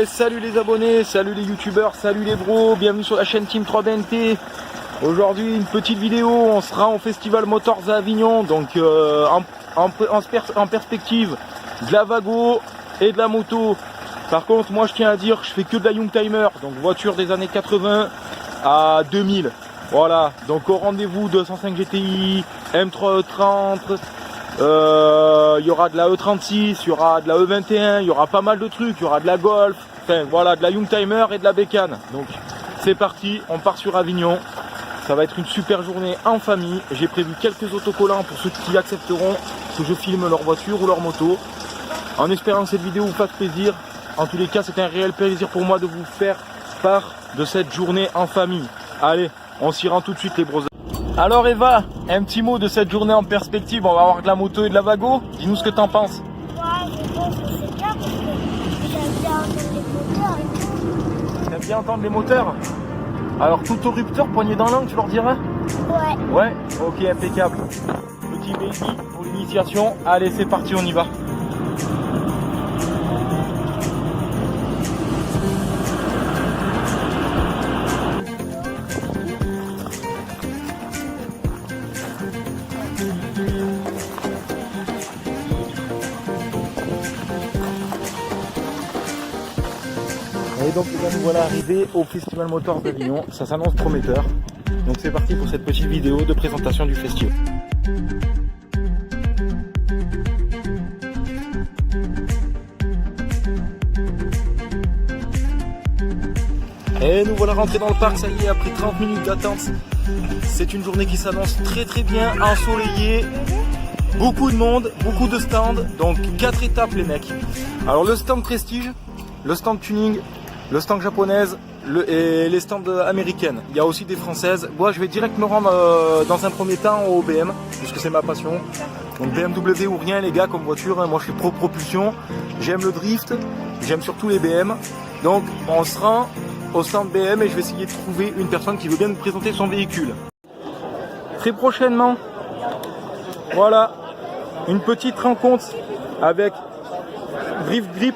Ouais, salut les abonnés, salut les youtubeurs, salut les bros, bienvenue sur la chaîne Team 3BNT. Aujourd'hui une petite vidéo, on sera au festival Motors à Avignon, donc en perspective de la Vago et de la moto. Par contre moi je tiens à dire que je fais que de la Youngtimer, donc voiture des années 80 à 2000. Voilà, donc au rendez-vous 205 GTI, M3E30, il y aura de la E36, il y aura de la E21, il y aura pas mal de trucs, il y aura de la Golf, enfin voilà, de la Youngtimer et de la bécane. Donc c'est parti, on part sur Avignon. Ça va être une super journée en famille. J'ai prévu quelques autocollants pour ceux qui accepteront que je filme leur voiture ou leur moto. En espérant que cette vidéo vous fasse plaisir. En tous les cas, c'est un réel plaisir pour moi de vous faire part de cette journée en famille. Allez, on s'y rend tout de suite les bros. Alors Eva, un petit mot de cette journée en perspective. On va avoir de la moto et de la Vago. Dis-nous ce que t'en penses. Ouais, je pense que c'est bien parce que j'aime bien entendre les moteurs et tout. T'aimes bien entendre les moteurs? Alors tout au rupteur, poignée dans l'angle, tu leur diras? Ouais. Ouais, ok, impeccable. Petit baby pour l'initiation. Allez, c'est parti, on y va. Et donc les gars, nous voilà arrivés au Festival Motors d'Avignon, ça s'annonce prometteur. Donc c'est parti pour cette petite vidéo de présentation du festival. Et nous voilà rentrés dans le parc, ça y est, après 30 minutes d'attente. C'est une journée qui s'annonce très bien, ensoleillée. Beaucoup de monde, beaucoup de stands, donc 4 étapes les mecs. Alors le stand prestige, le stand tuning, le stand japonaise et les stands américaines. Il y a aussi des françaises. Moi je vais direct me rendre dans un premier temps au BM, puisque c'est ma passion. Donc BMW ou rien les gars comme voiture, hein. Moi je suis pro propulsion, j'aime le drift, j'aime surtout les BM. Donc on se rend au stand BM et je vais essayer de trouver une personne qui veut bien nous présenter son véhicule. Très prochainement, voilà, une petite rencontre avec Drift Grip.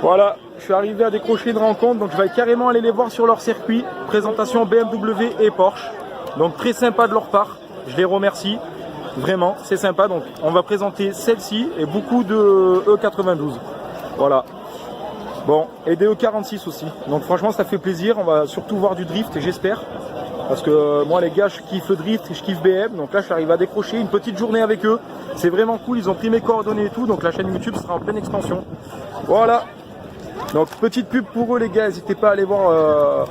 Voilà, je suis arrivé à décrocher une rencontre, donc je vais carrément aller les voir sur leur circuit. Présentation BMW et Porsche. Donc très sympa de leur part, je les remercie. Vraiment, c'est sympa. Donc on va présenter celle-ci et beaucoup de E92. Voilà. Bon, et des E46 aussi. Donc franchement ça fait plaisir, on va surtout voir du drift, j'espère. Parce que moi les gars, je kiffe le drift et je kiffe BM. Donc là je suis arrivé à décrocher une petite journée avec eux. C'est vraiment cool, ils ont pris mes coordonnées et tout. Donc la chaîne YouTube sera en pleine expansion. Voilà. Donc petite pub pour eux les gars, n'hésitez pas à aller voir,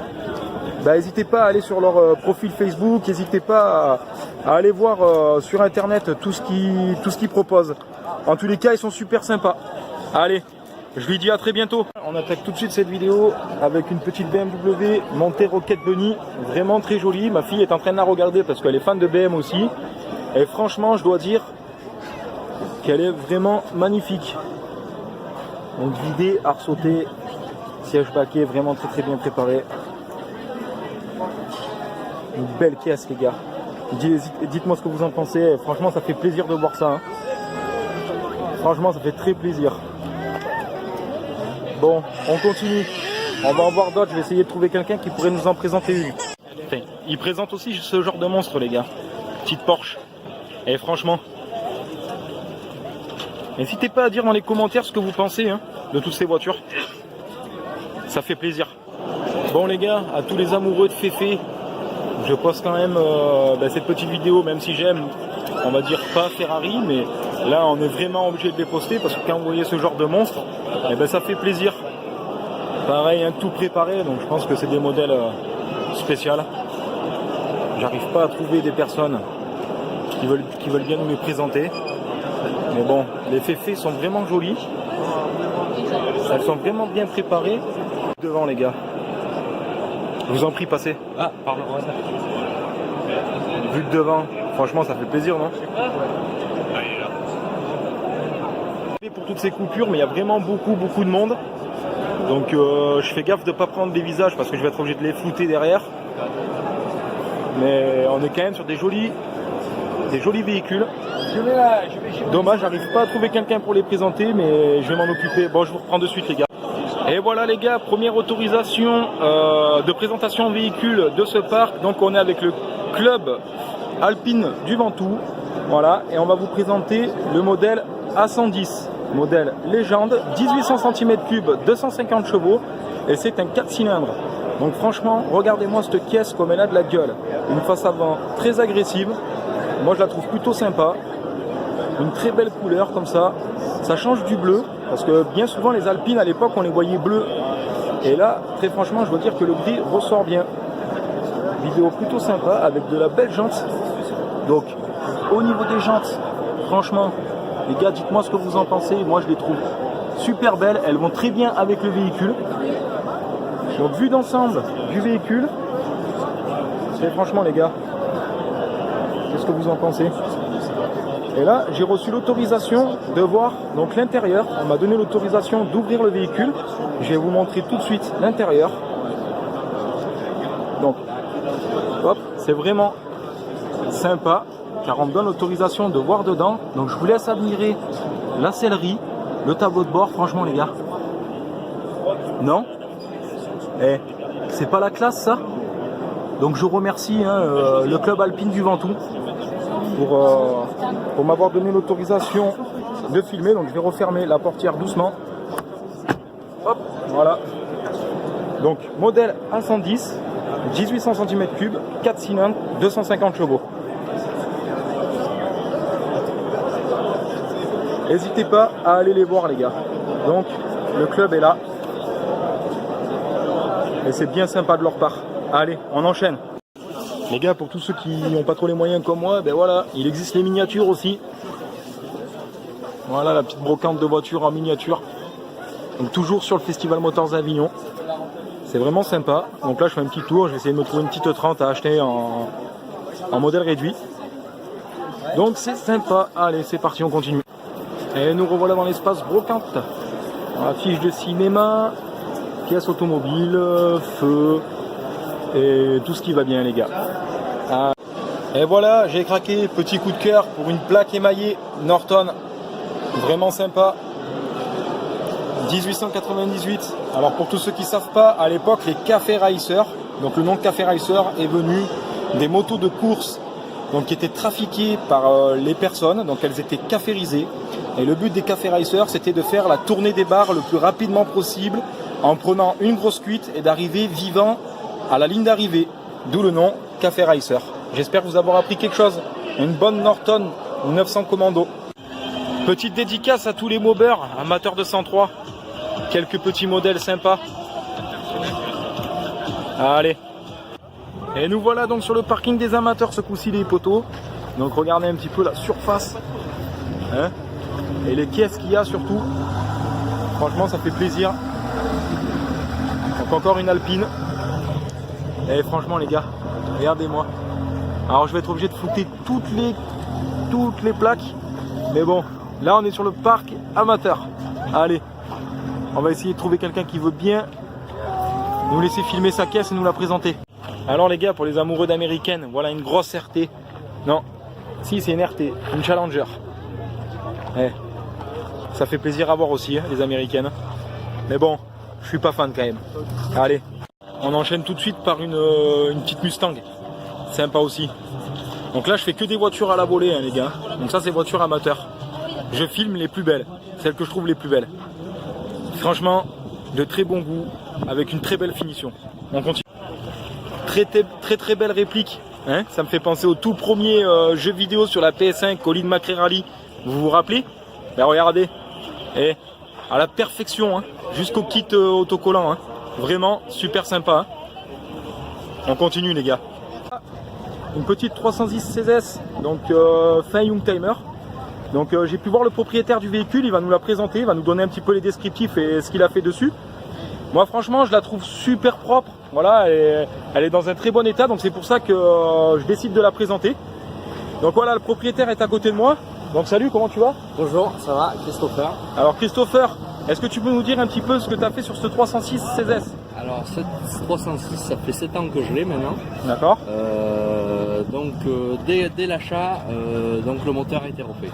n'hésitez pas à aller sur leur profil Facebook, n'hésitez pas à aller voir sur internet tout ce qu'ils proposent. En tous les cas ils sont super sympas. Allez, je lui dis à très bientôt. On attaque tout de suite cette vidéo avec une petite BMW montée Rocket Bunny, vraiment très jolie. Ma fille est en train de la regarder parce qu'elle est fan de BM aussi. Et franchement je dois dire qu'elle est vraiment magnifique. Donc vidé, arsauté, siège baquet, vraiment très bien préparé. Une belle caisse les gars. Dites-moi ce que vous en pensez, franchement ça fait plaisir de voir ça. Hein. Franchement ça fait très plaisir. Bon, on continue. On va en voir d'autres, je vais essayer de trouver quelqu'un qui pourrait nous en présenter une. Enfin, il présente aussi ce genre de monstre les gars. Petite Porsche. Et franchement... N'hésitez pas à dire dans les commentaires ce que vous pensez hein, de toutes ces voitures. Ça fait plaisir. Bon les gars, à tous les amoureux de Féfé, je poste quand même cette petite vidéo, même si j'aime, on va dire pas Ferrari, mais là on est vraiment obligé de les poster parce que quand vous voyez ce genre de monstre, ça fait plaisir. Pareil, hein, tout préparé, donc je pense que c'est des modèles spéciaux. J'arrive pas à trouver des personnes qui veulent bien nous les présenter. Mais bon, les féfés sont vraiment jolies. Elles sont vraiment bien préparées. Devant les gars. Je vous en prie, passez. Ah, pardon. Vue de devant, franchement ça fait plaisir, non? Pour toutes ces coupures, mais il y a vraiment beaucoup de monde. Donc je fais gaffe de ne pas prendre des visages parce que je vais être obligé de les flouter derrière. Mais on est quand même sur des jolis véhicules. Dommage, j'arrive pas à trouver quelqu'un pour les présenter, mais je vais m'en occuper. Bon, je vous reprends de suite les gars. Et voilà les gars, première autorisation de présentation véhicule de ce parc. Donc on est avec le club alpine du Ventoux. Voilà, et on va vous présenter le modèle A110, modèle légende, 1800 cm3, 250 chevaux, et c'est un 4 cylindres. Donc franchement, regardez-moi cette caisse comme elle a de la gueule. Une face avant très agressive, moi je la trouve plutôt sympa. Une très belle couleur comme ça, ça change du bleu, parce que bien souvent les Alpines à l'époque on les voyait bleus. Et là, très franchement, je dois dire que le gris ressort bien. Vidéo plutôt sympa, avec de la belle jante. Donc, au niveau des jantes, franchement, les gars, dites-moi ce que vous en pensez. Moi, je les trouve super belles. Elles vont très bien avec le véhicule. Donc, vue d'ensemble du véhicule, c'est franchement, les gars, qu'est-ce que vous en pensez? Et là, j'ai reçu l'autorisation de voir donc l'intérieur. On m'a donné l'autorisation d'ouvrir le véhicule. Je vais vous montrer tout de suite l'intérieur. Donc, hop, c'est vraiment sympa, car on me donne l'autorisation de voir dedans. Donc je vous laisse admirer la sellerie, le tableau de bord, franchement les gars. Non? Eh, c'est pas la classe ça? Donc je remercie le club alpine du Ventoux pour m'avoir donné l'autorisation de filmer. Donc je vais refermer la portière doucement. Hop, voilà. Donc modèle A110, 1800 cm3, 4 cylindres, 250 chevaux. N'hésitez pas à aller les voir les gars. Donc le club est là. Et c'est bien sympa de leur part. Allez, on enchaîne. Les gars, pour tous ceux qui n'ont pas trop les moyens comme moi, ben voilà, il existe les miniatures aussi. Voilà la petite brocante de voitures en miniature. Donc toujours sur le Festival Motors Avignon. C'est vraiment sympa. Donc là je fais un petit tour, je vais essayer de me trouver une petite 30 à acheter en modèle réduit. Donc c'est sympa. Allez, c'est parti, on continue. Et nous revoilà dans l'espace brocante. Affiche de cinéma, pièces automobiles, feu et tout ce qui va bien les gars. Et voilà, j'ai craqué, petit coup de cœur pour une plaque émaillée Norton. Vraiment sympa. 1898. Alors pour tous ceux qui ne savent pas, à l'époque les Café Racer, donc le nom de Café Racer est venu des motos de course donc qui étaient trafiquées par les personnes, donc elles étaient caférisées. Et le but des Café Racer, c'était de faire la tournée des bars le plus rapidement possible en prenant une grosse cuite et d'arriver vivant à la ligne d'arrivée. D'où le nom Café Racer. J'espère vous avoir appris quelque chose. Une bonne Norton 900 Commando. Petite dédicace à tous les mobbers, amateurs de 103. Quelques petits modèles sympas. Allez. Et nous voilà donc sur le parking des amateurs, ce coup-ci les poteaux. Donc regardez un petit peu la surface. Hein, et les caisses qu'il y a surtout. Franchement ça fait plaisir. Donc encore une Alpine. Et franchement les gars, regardez-moi. Alors je vais être obligé de flouter toutes les plaques. Mais bon, là on est sur le parc amateur. Allez, on va essayer de trouver quelqu'un qui veut bien nous laisser filmer sa caisse et nous la présenter. Alors les gars, pour les amoureux d'américaines, voilà une grosse RT. Non, si c'est une RT, une Challenger. Eh, ça fait plaisir à voir aussi, hein, les américaines. Mais bon, je suis pas fan quand même. Allez, on enchaîne tout de suite par une petite Mustang. Sympa aussi. Donc là je fais que des voitures à la volée hein, les gars. Donc ça c'est voiture amateur. Je filme les plus belles, celles que je trouve les plus belles. Franchement, de très bon goût, avec une très belle finition. On continue. Très belle réplique. Hein, ça me fait penser au tout premier jeu vidéo sur la PS5, Colin McRae Rally. Vous vous rappelez? Ben regardez. Et à la perfection, hein, jusqu'au kit autocollant. Hein. Vraiment super sympa. Hein. On continue les gars. Une petite 310 CZ, donc fin Youngtimer. Donc j'ai pu voir le propriétaire du véhicule, il va nous la présenter, il va nous donner un petit peu les descriptifs et ce qu'il a fait dessus. Moi franchement je la trouve super propre, voilà, elle est dans un très bon état, donc c'est pour ça que je décide de la présenter. Donc voilà, le propriétaire est à côté de moi. Donc salut, comment tu vas? Bonjour, ça va, Christopher. Alors Christopher, est-ce que tu peux nous dire un petit peu ce que tu as fait sur ce 306 CZ? Alors cette 306, ça fait 7 ans que je l'ai maintenant. D'accord. Dès l'achat, donc le moteur a été refait.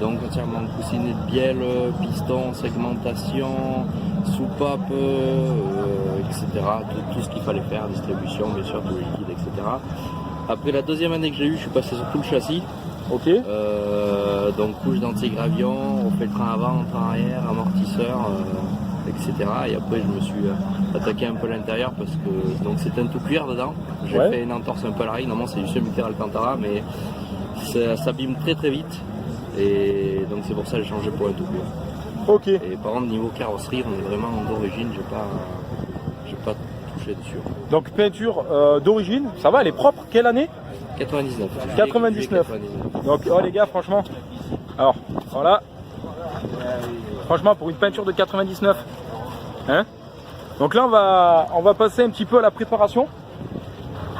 Donc entièrement coussinet de bielle, piston, segmentation, soupape, etc. Tout ce qu'il fallait faire, distribution, bien sûr, tout liquide, etc. Après la deuxième année que j'ai eue, je suis passé sur tout le châssis. Ok. Donc couche d'anti-gravion, on fait train avant, train arrière, amortisseur, etc. Et après je me suis attaqué un peu à l'intérieur parce que donc c'est un tout cuir dedans. J'ai Ouais. fait une entorse un peu à l'arrière, normalement c'est du semi-terre Alcantara, mais ça s'abîme très très vite. Et donc c'est pour ça que j'ai changé pour un tout cuir. Ok. Et par contre niveau carrosserie, on est vraiment d'origine, j'ai pas touché dessus. Donc peinture d'origine, ça va, elle est propre. Quelle année? 99. 99. Donc oh les gars, franchement, alors voilà, franchement pour une peinture de 99, hein. Donc là on va passer un petit peu à la préparation.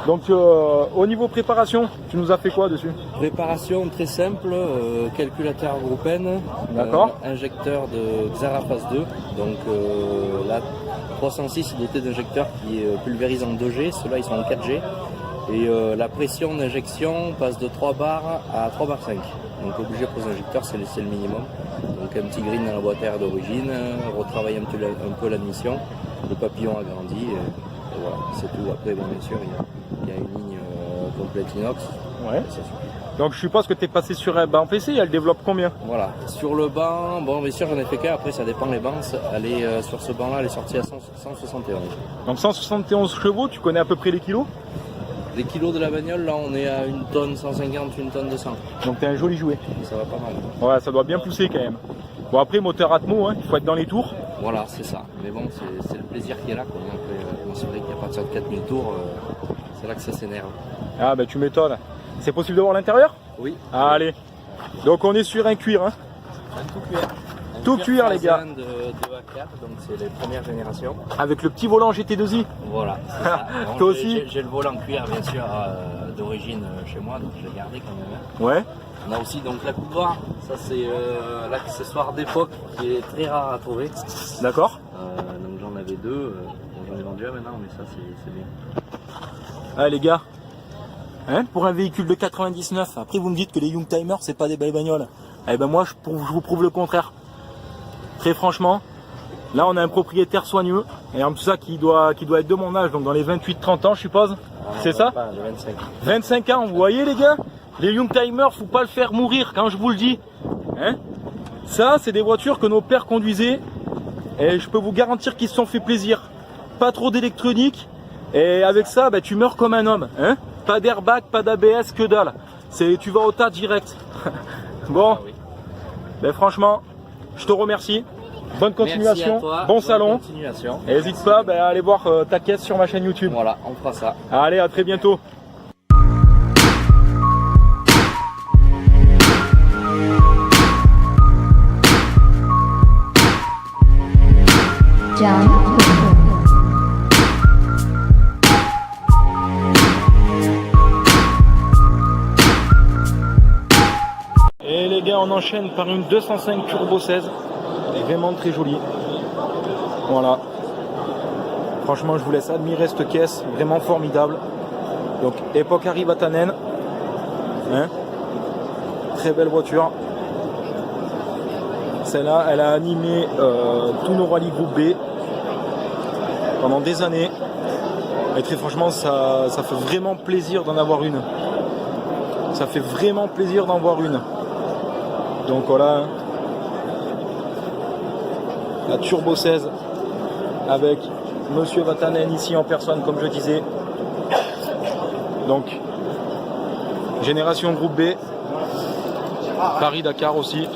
Donc au niveau préparation, tu nous as fait quoi dessus? Préparation très simple, calculateur groupe N, D'accord. injecteur de Xara Phase 2, donc la 306 est doté d'injecteurs qui pulvérisent en 2G, ceux-là ils sont en 4G, et la pression d'injection passe de 3 bars à 3 bars 5, donc obligé pour les injecteurs c'est le minimum, donc un petit green dans la boîte à air d'origine, retravailler un peu l'admission, le papillon agrandi, et voilà, c'est tout. Après bon, bien sûr il y a une ligne complète inox. Ouais. Ça suffit. Donc je suppose que tu es passé sur un banc PC, elle développe combien? Voilà, sur le banc, bon bien sûr j'en ai fait qu'un, après ça dépend les bancs, elle est, sur ce banc là elle est sortie à 171. Donc 171 chevaux, tu connais à peu près les kilos? Les kilos de la bagnole là on est à 1 tonne 150, 1 tonne 200, Donc t'es un joli jouet. ça va pas mal. Ouais, ça doit bien pousser quand même. Bon après moteur Atmo, hein, il faut être dans les tours. Voilà c'est ça, mais bon c'est le plaisir qui est là quoi. Après, bon, c'est vrai qu'à partir de 4000 tours, c'est là que ça s'énerve. Ah bah tu m'étonnes. C'est possible de voir l'intérieur? Oui. Allez. Donc on est sur un cuir, hein. Un tout cuir. Tout cuir, les gars. De A4, donc c'est les premières générations. Avec le petit volant GT2i. Voilà, c'est ça. Bon, Toi aussi? J'ai le volant cuir bien sûr d'origine chez moi, donc je l'ai gardé quand même. Ouais. On a aussi donc la coudoir, ça c'est l'accessoire d'époque qui est très rare à trouver. D'accord. Donc j'en avais deux, j'en ai vendu un maintenant, mais ça c'est bien. Ah les gars. Hein, pour un véhicule de 99, après vous me dites que les Youngtimers c'est pas des belles bagnoles. Eh ben moi je vous prouve le contraire. Très franchement, là on a un propriétaire soigneux, et en tout ça qui doit être de mon âge, donc dans les 28-30 ans je suppose. C'est ça? Pas, le 25. 25 ans, vous voyez les gars? Les Youngtimers, faut pas le faire mourir quand je vous le dis. Hein, ça c'est des voitures que nos pères conduisaient, et je peux vous garantir qu'ils se sont fait plaisir. Pas trop d'électronique, et avec ça bah, tu meurs comme un homme. Hein, pas d'airbag, pas d'ABS, que dalle. Tu vas au tas direct. Bon, Ah oui. ben franchement, je te remercie. Bonne continuation, Merci à toi, bon bonne salon. Continuation. Et n'hésite pas à aller voir ta caisse sur ma chaîne YouTube. Voilà, on fera ça. Allez, à très bientôt. John. Et les gars, on enchaîne par une 205 Turbo 16. Vraiment très jolie. Voilà. Franchement, je vous laisse admirer cette caisse. Vraiment formidable. Donc, époque Harry Vatanen. Hein, très belle voiture. Celle-là, elle a animé tous nos rallyes groupe B pendant des années. Et très franchement, ça fait vraiment plaisir d'en avoir une. Ça fait vraiment plaisir d'en voir une. Donc voilà, la Turbo 16 avec Monsieur Vatanen ici en personne, comme je disais. Donc, génération groupe B, Paris-Dakar aussi.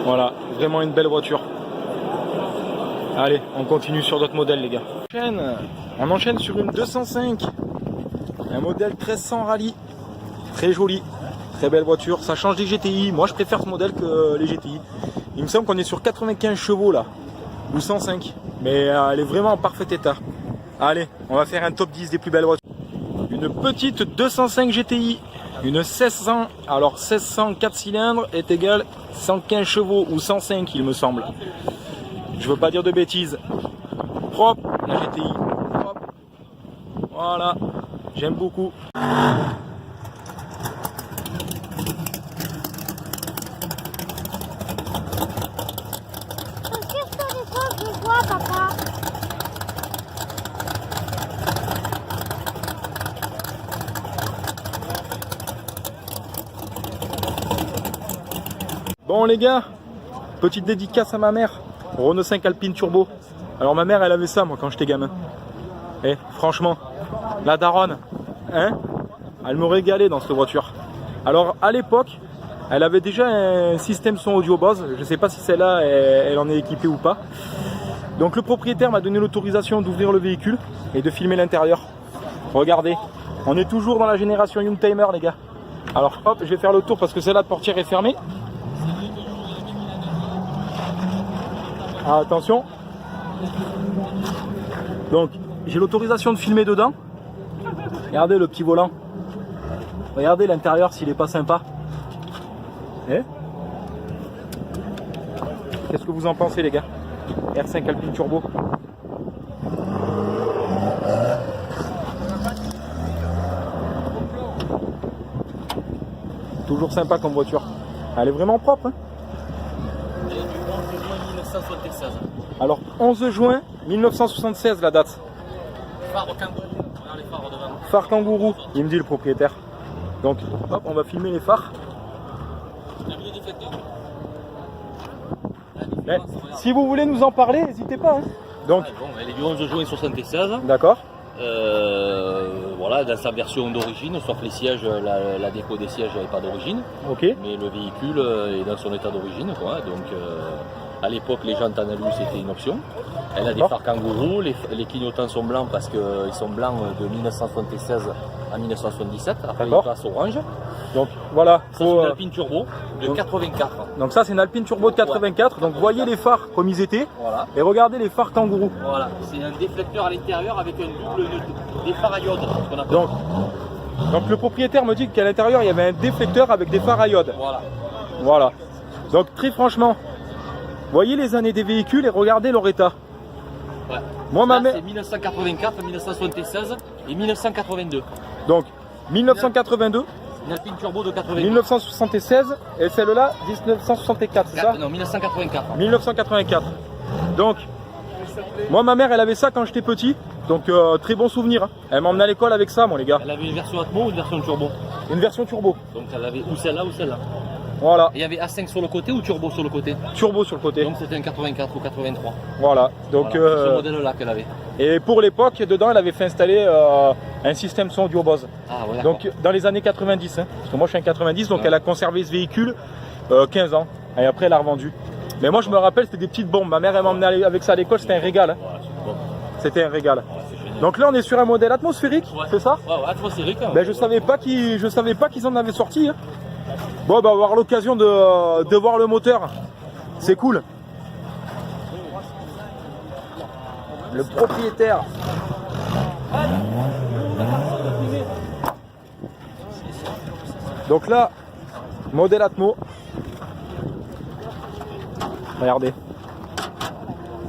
Voilà, vraiment une belle voiture. Allez, on continue sur d'autres modèles les gars. On enchaîne sur une 205, un modèle 1300 rallye, très joli. Très belle voiture, ça change des GTI. Moi je préfère ce modèle que les GTI. Il me semble qu'on est sur 95 chevaux là, ou 105, mais elle est vraiment en parfait état. Allez, on va faire un top 10 des plus belles voitures. Une petite 205 GTI, une 1600, alors 1600 4 cylindres est égal 115 chevaux ou 105 il me semble. Je veux pas dire de bêtises. Propre la GTI, propre. Voilà, j'aime beaucoup. Bon les gars, petite dédicace à ma mère, Renault 5 Alpine Turbo. Alors ma mère elle avait ça moi quand j'étais gamin. Et franchement, la daronne, hein, elle me régalait dans cette voiture. Alors à l'époque, elle avait déjà un système son audio Bose. Je ne sais pas si celle-là elle en est équipée ou pas. Donc le propriétaire m'a donné l'autorisation d'ouvrir le véhicule et de filmer l'intérieur. Regardez, on est toujours dans la génération Youngtimer les gars. Alors hop, je vais faire le tour parce que celle-là de portière est fermée. Ah, attention. Donc j'ai l'autorisation de filmer dedans. Regardez le petit volant. Regardez l'intérieur s'il n'est pas sympa. Qu'est-ce que vous en pensez les gars? R5 Alpine Turbo. Toujours sympa comme voiture. Elle est vraiment propre. Hein. Elle est du 11 juin 1976. Alors 11 juin 1976 la date. Phare kangourou. Regarde les phares devant. Phare kangourou, il me dit le propriétaire. Donc hop, on va filmer les phares. Mais, si vous voulez nous en parler, n'hésitez pas. Hein. Donc, bon, elle est du 11 juin 1976. D'accord. Voilà, dans sa version d'origine, sauf les sièges, la déco des sièges n'est pas d'origine. Ok. Mais le véhicule est dans son état d'origine. Donc à l'époque, les jantes en alu c'était une option. Elle a des phares kangourous, les clignotants sont blancs parce qu'ils sont blancs de 1976 à 1977. Après, ils passent orange. Donc voilà. C'est une Alpine Turbo de 84. Donc ça, c'est une Alpine Turbo de 84. Donc voyez les phares comme ils étaient. Voilà. Et regardez les phares kangourous. Voilà. C'est un déflecteur à l'intérieur avec un double des phares à iode. Donc le propriétaire me dit qu'à l'intérieur, il y avait un déflecteur avec des phares à iode. Voilà. Donc très franchement, voyez les années des véhicules et regardez leur état. Ouais. Moi, ma mère. C'est 1984, 1976 et 1982. Donc 1982. Une Alpine Turbo de 82. 1976 et celle-là 1964, c'est ça? Non, 1984. 1984. Donc, moi ma mère elle avait ça quand j'étais petit, donc très bon souvenir. Hein. Elle m'emmenait à l'école avec ça, moi les gars. Elle avait une version Atmo ou une version Turbo? Une version turbo. Donc elle avait ou celle-là ou celle-là. Voilà. Et il y avait A5 sur le côté ou Turbo sur le côté? Turbo sur le côté. Donc c'était un 84 ou 83. Voilà. Donc voilà, c'est ce modèle-là qu'elle avait. Et pour l'époque, dedans, elle avait fait installer un système son audio Bose. Ah, ouais, donc dans les années 90, hein, parce que moi je suis en 90, donc elle a conservé ce véhicule 15 ans. Et après elle a revendu. Mais moi je me rappelle, c'était des petites bombes. Ma mère elle m'emmenait avec ça à l'école, c'était un régal. Hein. C'était un régal. Donc là on est sur un modèle atmosphérique, c'est ça? Ouais, atmosphérique. Hein. Ben, je savais pas qu'ils en avaient sorti. Hein. Bon, bah, avoir l'occasion de voir le moteur, c'est cool. Le propriétaire. Donc là, modèle Atmo. Regardez.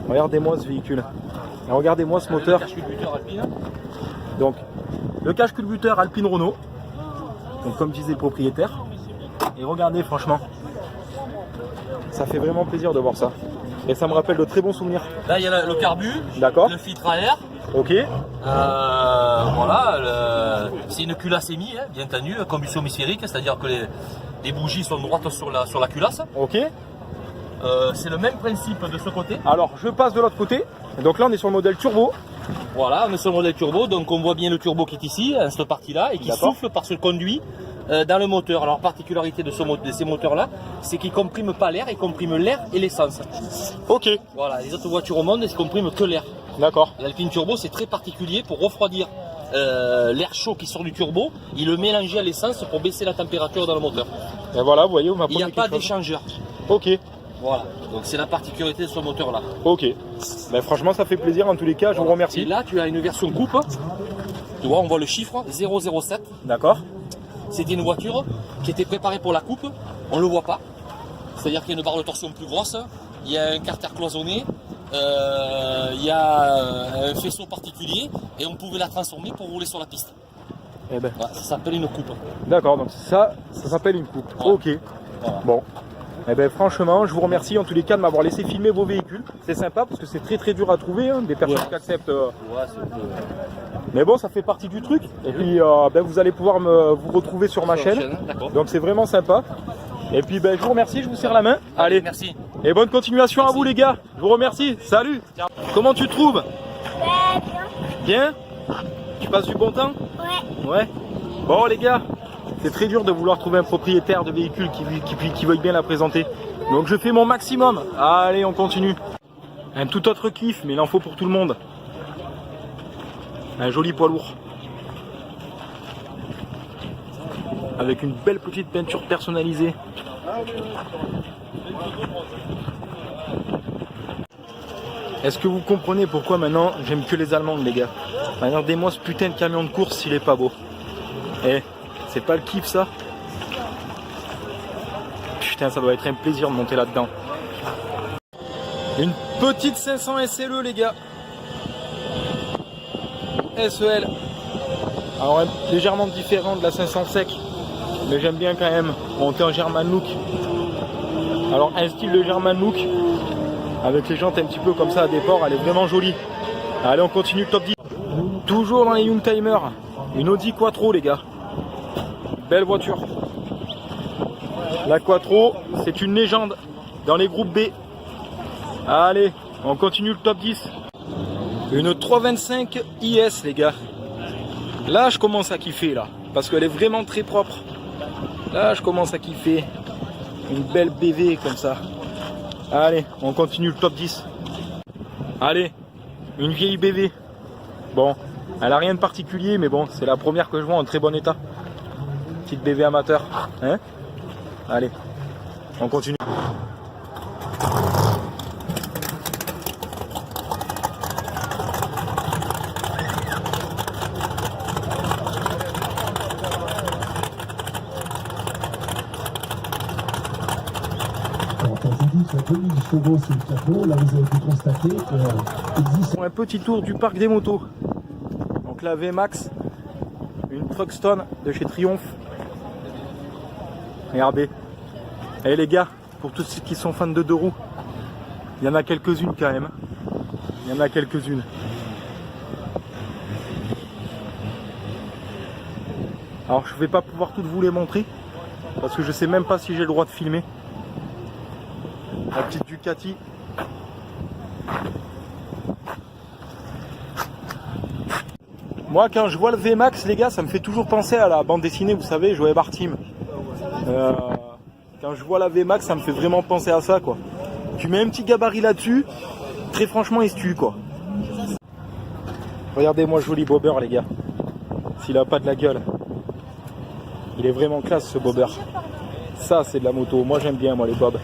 Regardez-moi ce véhicule. Et regardez-moi ce moteur. Donc, le cache-culbuteur Alpine Renault. Donc, comme disait le propriétaire. Et regardez, franchement, ça fait vraiment plaisir de voir ça. Et ça me rappelle de très bons souvenirs. Là, il y a le carbu, d'accord, le filtre à air. Ok. Voilà, c'est une culasse émise, hein, bien entendu, combustion hémisphérique, c'est-à-dire que les bougies sont droites sur la culasse. Ok. C'est le même principe de ce côté. Alors, je passe de l'autre côté. Donc là, on est sur le modèle turbo. Voilà, on est sur le modèle turbo, donc on voit bien le turbo qui est ici, hein, cette partie-là, et qui souffle par ce conduit dans le moteur. Alors, particularité de ces moteurs-là, c'est qu'ils ne compriment pas l'air, ils compriment l'air et l'essence. Ok. Voilà, les autres voitures au monde, ils ne compriment que l'air. D'accord. L'Alpine Turbo, c'est très particulier pour refroidir l'air chaud qui sort du turbo, il le mélange à l'essence pour baisser la température dans le moteur. Et voilà, vous voyez, vous il n'y a pas d'échangeur. Ok. Voilà, donc c'est la particularité de ce moteur-là. Ok. Mais franchement, ça fait plaisir en tous les cas, je vous remercie. Et là, tu as une version coupe. Tu vois, on voit le chiffre 007. D'accord. C'était une voiture qui était préparée pour la coupe. On ne le voit pas. C'est-à-dire qu'il y a une barre de torsion plus grosse. Il y a un carter cloisonné. Il y a un faisceau particulier. Et on pouvait la transformer pour rouler sur la piste. Eh ben. Voilà, ça s'appelle une coupe. D'accord, donc ça s'appelle une coupe. Voilà. Ok. Voilà. Bon. Eh ben franchement, je vous remercie en tous les cas de m'avoir laissé filmer vos véhicules. C'est sympa parce que c'est très dur à trouver, hein, des personnes qui acceptent. Mais bon, ça fait partie du truc. Et puis ben, vous allez pouvoir vous retrouver sur ma chaîne. Donc c'est vraiment sympa. Et puis ben, je vous remercie, je vous serre la main. Allez, merci. Et bonne continuation à vous les gars. Je vous remercie. Salut. Comment tu te trouves? Bien. Bien? Tu passes du bon temps? Ouais. Ouais. Bon les gars, c'est très dur de vouloir trouver un propriétaire de véhicule qui veuille bien la présenter. Donc je fais mon maximum. Allez, on continue. Un tout autre kiff, mais il en faut pour tout le monde. Un joli poids lourd. Avec une belle petite peinture personnalisée. Est-ce que vous comprenez pourquoi maintenant j'aime que les Allemandes les gars? Regardez-moi ce putain de camion de course s'il est pas beau. Eh, c'est pas le kiff ça? Putain, ça doit être un plaisir de monter là-dedans. Une petite 500 SLE les gars. SEL. Alors légèrement différent de la 500 sec. Mais j'aime bien quand même monter en German look. Alors un style de German look avec les jantes un petit peu comme ça à déport, elle est vraiment jolie. Allez, on continue le top 10. Toujours dans les Youngtimer, une Audi Quattro les gars. Belle voiture. La Quattro, c'est une légende dans les groupes B. Allez, on continue le top 10. Une 325 IS les gars. Là je commence à kiffer là, parce qu'elle est vraiment très propre. Là je commence à kiffer. Une belle BV comme ça. Allez, on continue le top 10. Allez, une vieille BV. Bon, elle a rien de particulier, mais bon, c'est la première que je vois en très bon état. Petite BV amateur. Hein? Allez, on continue. Là, vous avez pu constater qu'il existe Un petit tour du parc des motos. Donc la VMAX, une Truckstone de chez Triumph. Regardez. Et les gars, pour tous ceux qui sont fans de deux roues, il y en a quelques-unes quand même. Il y en a quelques-unes. Alors je vais pas pouvoir toutes vous les montrer parce que je sais même pas si j'ai le droit de filmer. La petite Ducati. Moi quand je vois le VMAX les gars, ça me fait toujours penser à la bande dessinée, vous savez, Joey Bartim. Quand je vois la VMAX, ça me fait vraiment penser à ça quoi. Tu mets un petit gabarit là-dessus, très franchement il se tue quoi. Regardez-moi ce joli bobber les gars. S'il a pas de la gueule. Il est vraiment classe ce bobber. Ça c'est de la moto, moi j'aime bien moi les bobs.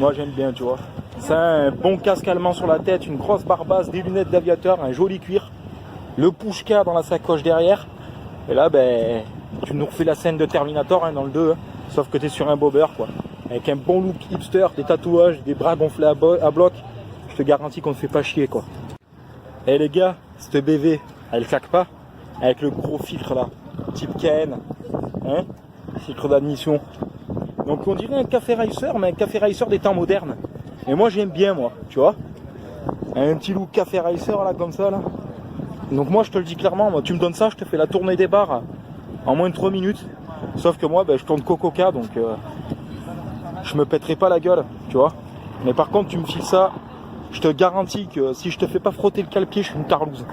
Moi j'aime bien tu vois. C'est un bon casque allemand sur la tête, une grosse barbasse, des lunettes d'aviateur, un joli cuir. Le Pushka dans la sacoche derrière. Et là ben tu nous refais la scène de Terminator hein, dans le 2. Hein. Sauf que tu es sur un bobber quoi. Avec un bon look hipster, des tatouages, des bras gonflés à bloc. Je te garantis qu'on ne fait pas chier quoi. Et les gars, cette BV, elle claque pas. Avec le gros filtre là, type KN. Hein, filtre d'admission. Donc on dirait un café racer, mais un café racer des temps modernes. Et moi j'aime bien moi, tu vois. Un petit look café racer là comme ça là. Donc moi je te le dis clairement, moi, tu me donnes ça, je te fais la tournée des bars en moins de 3 minutes. Sauf que moi ben, je tourne Coca, donc je me pèterai pas la gueule, tu vois. Mais par contre tu me files ça, je te garantis que si je te fais pas frotter le cale-pied, je suis une tarlouse.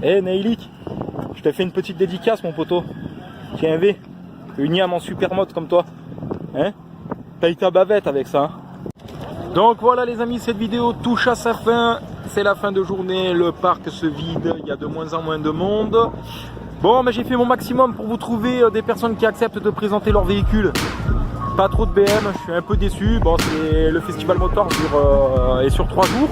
Eh Neilik, je te fais une petite dédicace mon poteau. Tiens un V, une yam en super mode comme toi. Hein? Paye ta bavette avec ça. Hein? Donc voilà les amis, cette vidéo touche à sa fin. C'est la fin de journée, le parc se vide, il y a de moins en moins de monde. Bon, mais j'ai fait mon maximum pour vous trouver des personnes qui acceptent de présenter leur véhicule. Pas trop de BM, je suis un peu déçu. Bon, c'est le festival motor est sur 3 jours.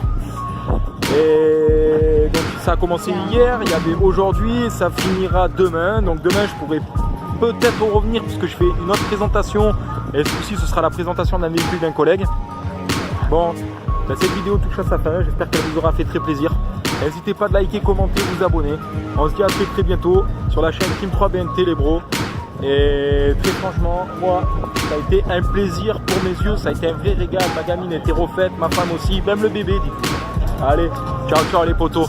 Et donc ça a commencé hier, il y avait aujourd'hui, ça finira demain. Donc demain je pourrai peut-être revenir puisque je fais une autre présentation. Et ce sera la présentation d'un véhicule d'un collègue. Bon, ben cette vidéo touche à sa fin, j'espère qu'elle vous aura fait très plaisir. N'hésitez pas de liker, commenter, vous abonner. On se dit à très bientôt sur la chaîne Team 3 BNT les bros. Et très franchement, moi, ça a été un plaisir pour mes yeux, ça a été un vrai régal. Ma gamine était refaite, ma femme aussi, même le bébé. Allez, ciao ciao les potos.